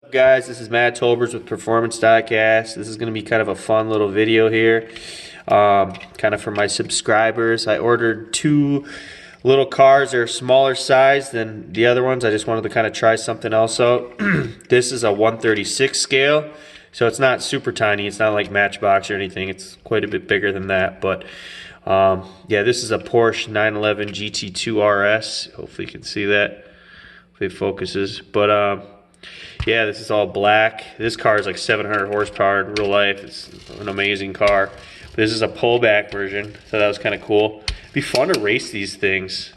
Guys, this is Matt Tolbers with Performance Diecast. This is going to be kind of a fun little video here, kind of for my subscribers. I ordered two little cars. They're smaller size than the other ones. I just wanted to kind of try something else out. This is a 1/36 scale, so it's not super tiny. It's not like Matchbox or anything. It's quite a bit bigger than that. But yeah, this is a Porsche 911 GT2 RS. Hopefully you can see that if it focuses. But yeah, this is all black. This car is like 700 horsepower in real life. It's an amazing car. But this is a pullback version, so that was kind of cool. It'd be fun to race these things.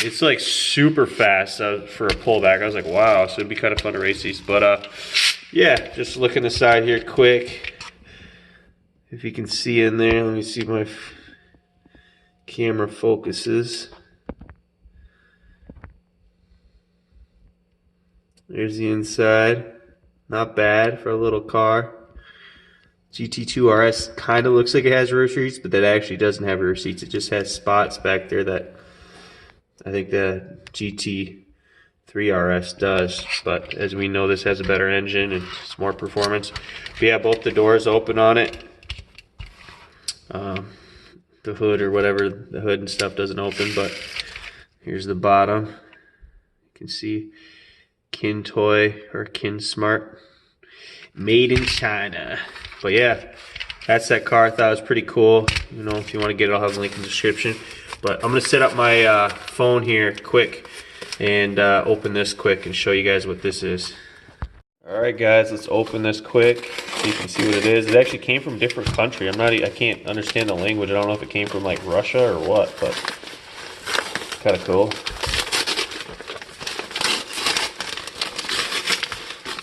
It's like super fast for a pullback. I was like, wow, so it'd be kind of fun to race these. But yeah, just looking the side here quick. If you can see in there, let me see if my camera focuses. There's the inside. Not bad for a little car. GT2 RS kind of looks like it has rear seats, but that actually doesn't have rear seats. It just has spots back there that I think the GT3 RS does. But as we know, this has a better engine and it's more performance. But yeah, both the doors open on it. The hood or whatever, the hood and stuff doesn't open, but here's the bottom. You can see Kin Toy or Kin Smart, made in China. But yeah, that's that car. I thought it was pretty cool. You know, if you want to get it, I'll have a link in the description. But I'm gonna set up my phone here quick and open this quick and show you guys what this is. All right, guys, let's open this quick so you can see what it is. It actually came from a different country. I can't understand the language. I don't know if it came from like Russia or what, but kind of cool.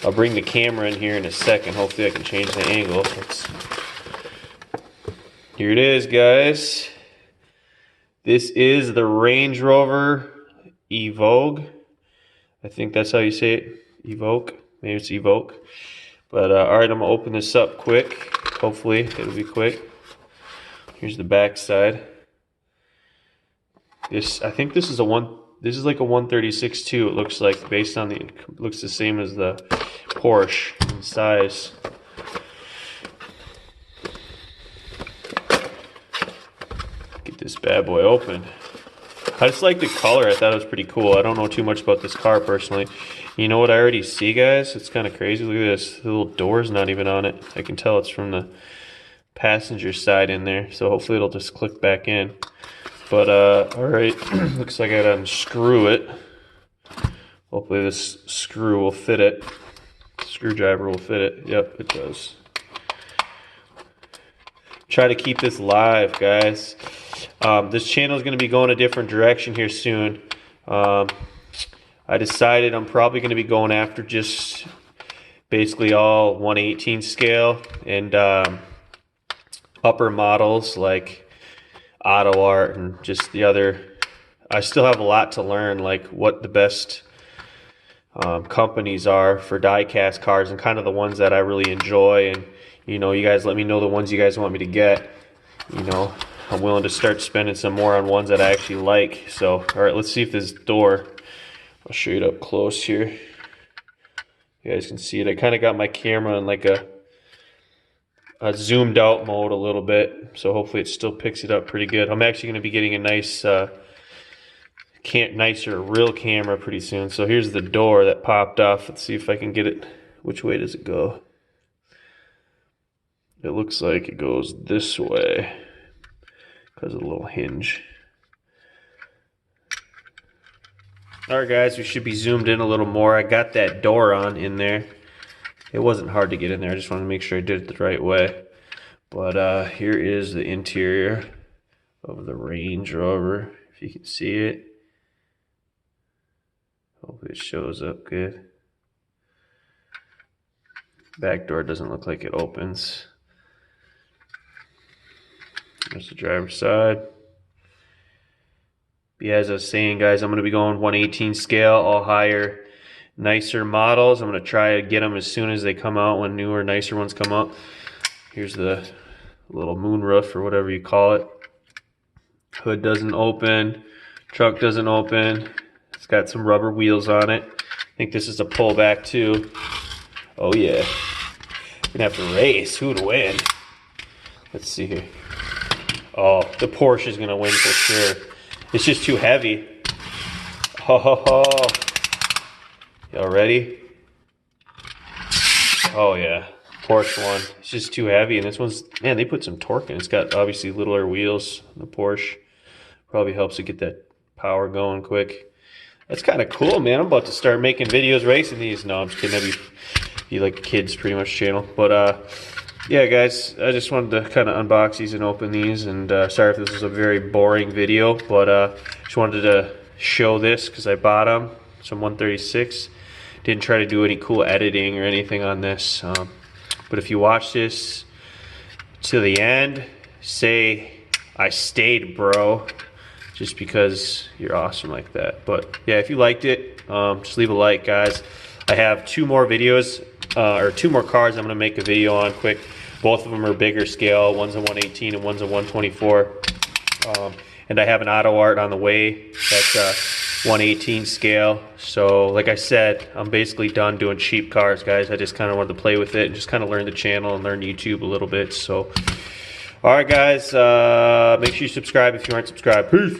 I'll bring the camera in here in a second. Hopefully I can change the angle. Here it is, guys. This is the Range Rover Evoque. I think that's how you say it. Evoque. Maybe it's Evoque. But alright, I'm going to open this up quick. Hopefully it'll be quick. Here's the back side. I think this is like a 136 too, it looks like, based on it looks the same as the Porsche in size. Get this bad boy open. I just like the color. I thought it was pretty cool. I don't know too much about this car personally. You know what I already see, guys? It's kind of crazy. Look at this. The little door's not even on it. I can tell it's from the passenger side in there. So hopefully it'll just click back in. But alright, looks like I gotta unscrew it. Hopefully this screw will fit it. Screwdriver will fit it. Yep, it does. Try to keep this live, guys. This channel is going to be going a different direction here soon. I decided I'm probably going to be going after just basically all 1/18 scale and upper models like Auto Art and just the other. I still have a lot to learn, like what the best companies are for die-cast cars and kind of the ones that I really enjoy. And you know, you guys let me know the ones you guys want me to get. You know, I'm willing to start spending some more on ones that I actually like. So alright, let's see if this door, I'll show you it up close here. You guys can see it. I kind of got my camera in like a zoomed out mode a little bit, so hopefully it still picks it up pretty good. I'm actually going to be getting a nicer real camera pretty soon. So here's the door that popped off. Let's see if I can get it. Which way does it go? It looks like it goes this way because of the little hinge. Alright guys, we should be zoomed in a little more. I got that door on in there. It wasn't hard to get in there. I just wanted to make sure I did it the right way. But here is the interior of the Range Rover, if you can see it. Hopefully it shows up good. Back door doesn't look like it opens. There's the driver's side. But yeah, as I was saying, guys, I'm going to be going 1/18 scale, all higher, nicer models. I'm going to try to get them as soon as they come out, when newer, nicer ones come out. Here's the little moonroof or whatever you call it. Hood doesn't open. Trunk doesn't open. It's got some rubber wheels on it. I think this is a pullback too. Oh yeah. We're gonna have to race. Who would win? Let's see here. Oh, the Porsche is gonna win for sure. It's just too heavy. Ho ho ho. Y'all ready? Oh yeah. Porsche won. It's just too heavy, and this one's, man, they put some torque in. It's got obviously littler wheels. The Porsche probably helps it get that power going quick. That's kind of cool, man. I'm about to start making videos racing these. No, I'm just kidding. That'd be like a kids pretty much channel. But yeah, guys, I just wanted to kind of unbox these and open these. And sorry if this was a very boring video, but just wanted to show this because I bought them. Some 136. Didn't try to do any cool editing or anything on this. But if you watch this to the end, say I stayed, bro, just because you're awesome like that. But yeah, if you liked it, just leave a like, guys. I have 2 more videos, or 2 more cars I'm gonna make a video on quick. Both of them are bigger scale. One's a 118 and one's a 124. And I have an auto art on the way that's 118 scale. So like I said, I'm basically done doing cheap cars, guys. I just kind of wanted to play with it and just kind of learn the channel and learn YouTube a little bit. So all right, guys, make sure you subscribe if you aren't subscribed. Peace.